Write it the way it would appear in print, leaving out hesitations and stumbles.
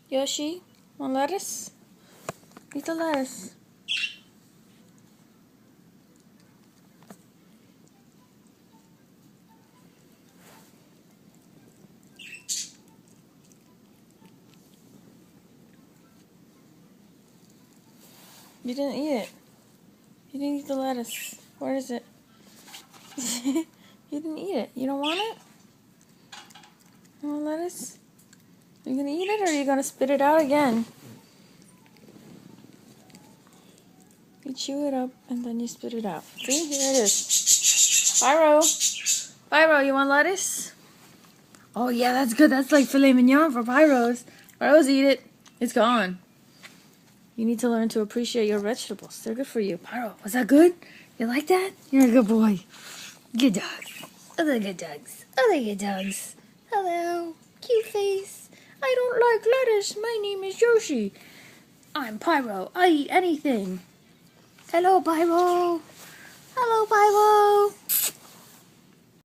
Yoshi, want lettuce? Eat the lettuce. You didn't eat it. You didn't eat the lettuce. Where is it? You didn't eat it. You don't want it? You want lettuce? Are you gonna eat it or are you gonna spit it out again? You chew it up and then you spit it out. See, here it is. Pyro! Pyro, you want lettuce? Oh yeah, that's good. That's like filet mignon for Pyros. Pyros eat it. It's gone. You need to learn to appreciate your vegetables. They're good for you. Pyro, was that good? You like that? You're a good boy. Good dogs. Other good dogs. Other good dogs. Hello. Cute face. I don't like lettuce. My name is Yoshi. I'm Pyro. I eat anything. Hello, Pyro.